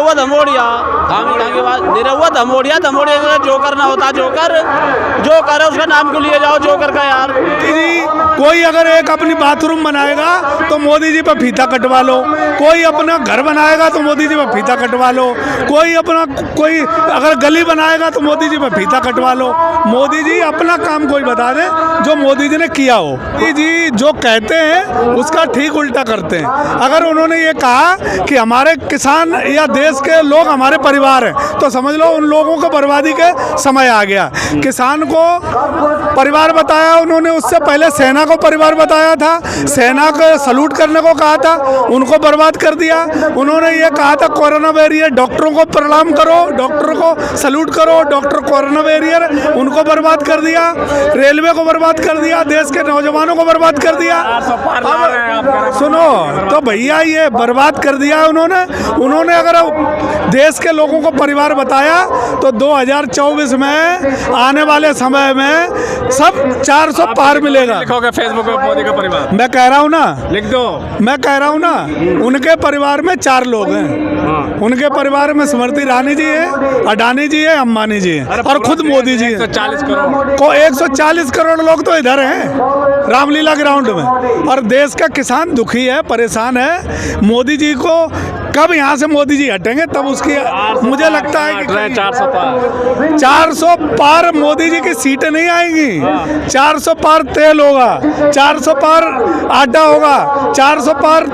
निरहुआ धमोड़िया, निरहुआ धमोड़िया, धमोड़िया जो करना होता जो करे उसका नाम क्यों लिए जाओ जोकर का यार। कोई अगर एक अपनी बाथरूम बनाएगा तो मोदी जी पर फीता कटवा लो, कोई अपना घर बनाएगा तो मोदी जी पर फीता कटवा लो, कोई अगर गली बनाएगा तो मोदी जी पर फीता कटवा लो। मोदी जी अपना काम कोई बता दे जो मोदी जी ने किया हो। मोदी जी जो कहते हैं उसका ठीक उल्टा करते हैं। अगर उन्होंने ये कहा कि हमारे किसान या देश के लोग हमारे परिवार हैं तो समझ लो उन लोगों को बर्बादी के समय आ गया। किसान को परिवार बताया उन्होंने, उससे पहले सेना को परिवार बताया था, सेना को सलूट करने को कहा था, उनको बर्बाद कर दिया। उन्होंने ये कहा था कोरोना वॉरियर, डॉक्टरों को प्रणाम करो, डॉक्टरों को सलूट करो, डॉक्टर कोरोना वॉरियर, उनको बर्बाद कर दिया। रेलवे को बर्बाद कर दिया, देश के नौजवानों को बर्बाद कर दिया। अब सुनो तो भैया ये बर्बाद कर दिया उन्होंने अगर देश के लोगों को परिवार बताया तो 2024 में आने वाले समय में सब 400 पार मिलेगा। लिखोगे फेसबुक पे मोदी का परिवार? मैं कह रहा हूँ ना, लिख दो। मैं कह रहा हूँ ना, उनके परिवार में 4 लोग हैं। उनके परिवार में स्मृति ईरानी जी है, अडानी जी है, अंबानी जी है और खुद मोदी जी है। 140 करोड़ को 140 करोड़ लोग तो इधर हैं रामलीला ग्राउंड में, और देश का किसान दुखी है, परेशान है। मोदी जी को कब यहाँ से मोदी जी हटेंगे तब उसकी मुझे लगता है कि 400 पार मोदी जी की सीटें नहीं आएंगी। 400 पार तेल होगा, 400 पार आटा होगा, 400 पार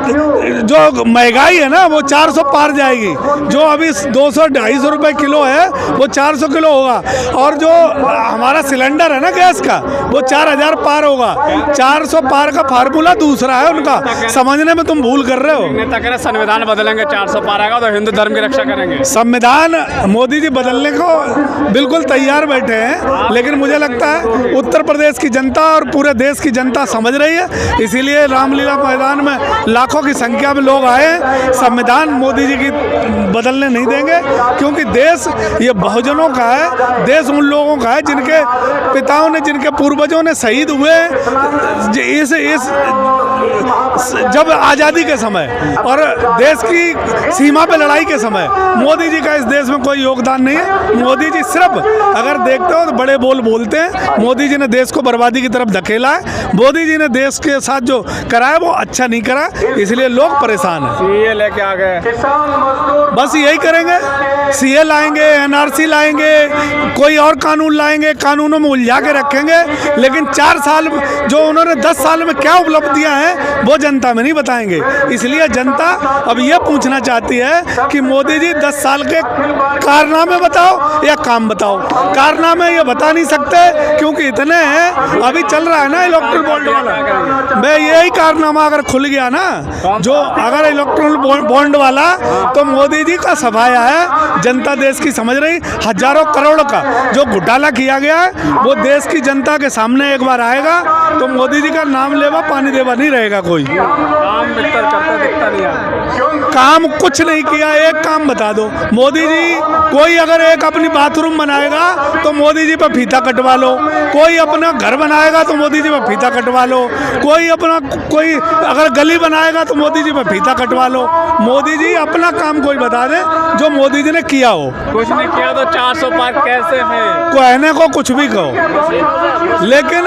जो महंगाई है ना वो 400 पार जाएगी। जो अभी 200-250 रुपए किलो है वो 400 किलो होगा, और जो हमारा सिलेंडर है ना गैस का वो 4000 पार होगा। 400 पार का फार्मूला दूसरा है उनका, समझने में तुम भूल कर रहे हो। नेता कह रहे संविधान बदलेंगे, 400 पार आएगा तो हिंदू धर्म की रक्षा करेंगे। संविधान मोदी जी बदलने को बिल्कुल तैयार बैठे हैं, लेकिन मुझे लगता है उत्तर प्रदेश की जनता और पूरे देश की जनता समझ रही है, इसीलिए रामलीला मैदान में लाखों की संख्या में लोग आए। संविधान मोदी जी की बदलने नहीं देंगे, क्योंकि देश ये बहुजनों का है, देश उन लोगों का है जिनके पिताओं ने, जिनके पूर्वजों ने शहीद हुए इस जब आज़ादी के समय और देश की सीमा पे लड़ाई के समय। मोदी जी का इस देश में कोई योगदान नहीं है। मोदी जी सिर्फ अगर देखते हो तो बड़े बोल बोलते हैं। मोदी जी ने देश को बर्बादी की तरफ धकेला है। मोदी जी ने देश के साथ जो कराया वो अच्छा नहीं करा, इसलिए लोग परेशान हैं। सीए लेके आ गए, बस यही करेंगे, सीए लाएंगे, एनआरसी लाएंगे, कोई और कानून लाएंगे, कानूनों में उलझा के रखेंगे, लेकिन 4 साल जो उन्होंने 10 साल में क्या उपलब्धियां हैं वो जनता में नहीं बताएंगे। इसलिए जनता अब ये पूछना चाहती है कि मोदी जी 10 साल के कारनामे बताओ या काम बताओ। कारनामे ये बता नहीं सकते क्योंकि इतने हैं। अभी चल रहा है ना इलेक्ट्रल बॉन्ड वाला, मैं यही कारनामा अगर खुल गया ना, जो अगर इलेक्ट्रल बॉन्ड वाला, तो मोदी जी का सफाया है। जनता देश की समझ रही, हजारों करोड़ का जो घोटाला किया गया है वो देश की जनता के सामने एक बार आएगा तो मोदी जी का नाम लेवा पानी देवा नहीं रहेगा। कोई काम करता दिखता नहीं है, काम कुछ नहीं किया। एक काम बता दो मोदी जी, कोई अगर एक अपनी बाथरूम बनाएगा तो मोदी जी पर फीता कटवा लो, कोई अपना घर बनाएगा तो मोदी जी पर फीता कटवा लो, कोई अगर गली बनाएगा तो मोदी जी पर फीता कटवा लो। मोदी जी अपना काम कोई बता दे जो मोदी जी ने किया हो। कुछ नहीं किया तो 400 पार कैसे है? कहने को कुछ भी कहो, लेकिन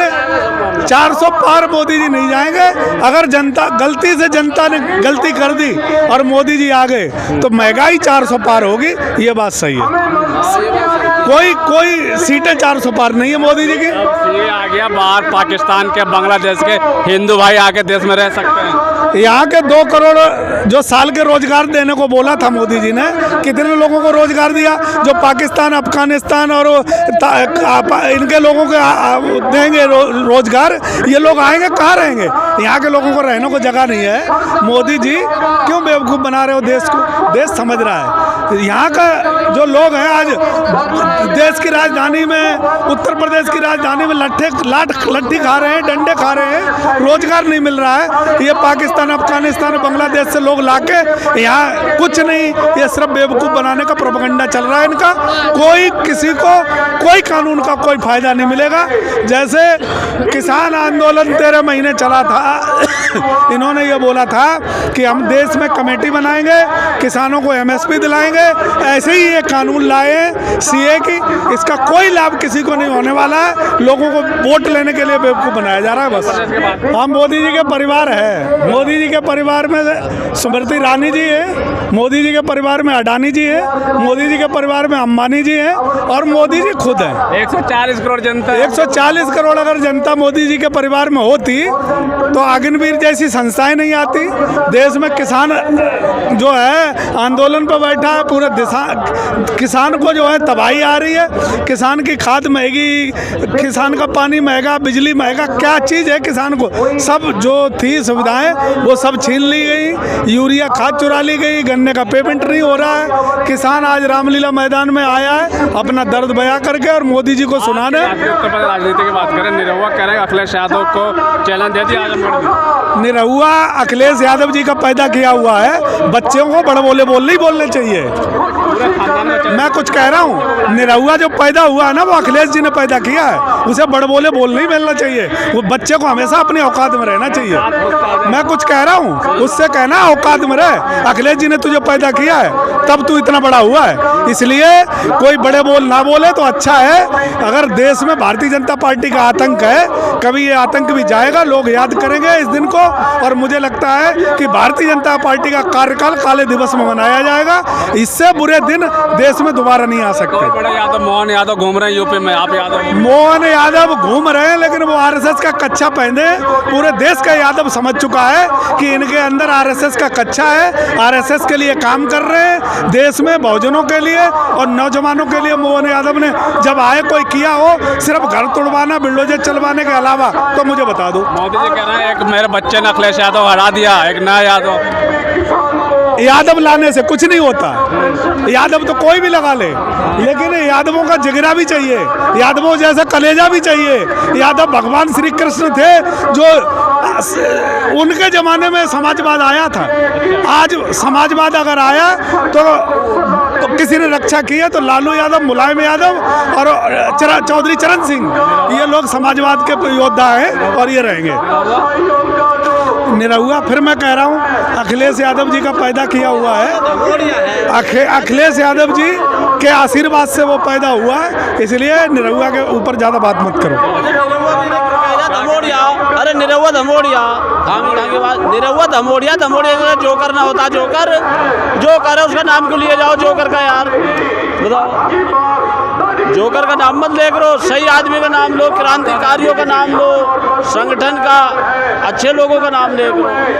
400 पार मोदी जी नहीं जाएंगे। अगर जनता गलती से जनता ने गलती कर दी और मोदी जी आ गए तो महंगाई 400 पार होगी, ये बात सही है। कोई सीटें 400 पार नहीं है मोदी जी की। ये आ गया बाहर, पाकिस्तान के, बांग्लादेश के हिंदू भाई आके देश में रह सकते हैं। यहाँ के 2 करोड़ जो साल के रोजगार देने को बोला था मोदी जी ने, कितने लोगों को रोजगार दिया? जो पाकिस्तान, अफगानिस्तान और इनके लोगों को देंगे रोजगार, ये लोग आएंगे कहाँ रहेंगे? यहाँ के लोगों को रहने को जगह नहीं है। मोदी जी क्यों बेवकूफ़ बना रहे हो देश को? देश समझ रहा है। यहाँ का जो लोग हैं आज देश की राजधानी में, उत्तर प्रदेश की राजधानी में लट्ठी खा रहे हैं, डंडे खा रहे हैं, रोजगार नहीं मिल रहा है। ये पाकिस्तान, अफगानिस्तान, बांग्लादेश से लोग लाके यहाँ कुछ नहीं, ये सिर्फ बेवकूफ़ बनाने का प्रोपेगेंडा चल रहा है इनका। कोई किसी को कोई कानून का कोई फायदा नहीं मिलेगा। जैसे किसान आंदोलन 13 महीने चला था इन्होंने ये बोला था कि हम देश में कमेटी बनाएंगे, किसानों को MSP दिलाएंगे, ऐसे ही ये कानून लाए CA की। इसका कोई लाभ किसी को नहीं होने वाला है, लोगों को वोट लेने के लिए बेवकूफ़ बनाया जा रहा है बस। हम मोदी जी के परिवार है, मोदी जी के परिवार में स्मृति ईरानी जी है, मोदी जी के परिवार में अडानी जी है, मोदी जी के परिवार में अंबानी जी है और मोदी जी खुद हैं। 140 करोड़ जनता, 140 करोड़ अगर जनता मोदी जी के परिवार में होती तो अग्निवीर जैसी संस्थाएं नहीं आती। देश में किसान जो है आंदोलन पर बैठा है, पूरे किसान को जो है तबाही आ रही है। किसान की खाद महंगी, किसान का पानी महंगा, बिजली महंगा, क्या चीज़ है किसान को? सब जो थी सुविधाएं वो सब छीन ली गई, यूरिया खाद चुरा ली गई, गन्ने का पेमेंट नहीं हो रहा है। किसान आज रामलीला मैदान में आया है अपना दर्द बयां करके और मोदी जी को सुनाने। राजनीति की बात करें, निरहुआ कह रहे हैं अखिलेश यादव को चैलेंज दे दिया आजमगढ़। निरहुआ अखिलेश यादव जी का पैदा किया हुआ है, बच्चों को बड़बोले बोलने चाहिए। मैं कुछ कह रहा हूँ, निरहुआ जो पैदा हुआ है ना वो अखिलेश जी ने पैदा किया है, उसे बड़बोले बोलने ही मिलना चाहिए। वो बच्चे को हमेशा अपनी औकात में रहना चाहिए। मैं कुछ कह रहा हूँ, उससे कहना औकात में रह, अखिलेश जी ने तुझे पैदा किया है तब तू इतना बड़ा हुआ है, इसलिए कोई बड़े बोल ना बोले तो अच्छा है। अगर देश में भारतीय जनता पार्टी का आतंक है, कभी ये आतंक भी जाएगा, लोग याद करेंगे इस दिन को। और मुझे लगता है कि भारतीय जनता पार्टी का कार्यकाल काले दिवस में मनाया जाएगा। इससे बुरे दिन देश में दोबारा नहीं आ सकते। बड़े यादव मोहन यादव घूम रहे हैं यूपी में, आप यादव मोहन यादव घूम रहे हैं, लेकिन वो RSS का कच्चा पहने। पूरे देश का यादव समझ चुका है कि इनके अंदर RSS का कच्चा है, RSS के लिए काम कर रहे हैं, देश में बहुजनों के लिए और नौजवानों के लिए। मोहन यादव ने जब आए कोई किया हो सिर्फ घर तोड़वाना, बिल्डोजर चलवाने के अलावा, तो मुझे बता दो। मोदी जी कह रहे हैं एक मेरे बच्चे ने अखिलेश यादव हरा दिया, एक नया यादव लाने से कुछ नहीं होता। यादव तो कोई भी लगा ले, लेकिन यादवों का जिगरा भी चाहिए, यादवों जैसा कलेजा भी चाहिए। यादव भगवान श्री कृष्ण थे, जो उनके ज़माने में समाजवाद आया था। आज समाजवाद अगर आया तो किसी ने रक्षा की है तो लालू यादव, मुलायम यादव और चौधरी चरण सिंह, ये लोग समाजवाद के योद्धा हैं और ये रहेंगे। निरहुआ, फिर मैं कह रहा हूँ, अखिलेश यादव जी का पैदा किया हुआ है, अखिलेश यादव जी के आशीर्वाद से वो पैदा हुआ है, इसलिए निरहुआ के ऊपर ज़्यादा बात मत करो। अरे निरहुआ धमोड़िया, निरहुआ धमोड़िया जो करना होता जोकर, जो करे उसका नाम क्यों लिए जाओ जोकर का? यार बताओ, जोकर का नाम मत ले करो, सही आदमी का नाम लो, क्रांतिकारियों का नाम लो, संगठन का अच्छे लोगों का नाम ले करो।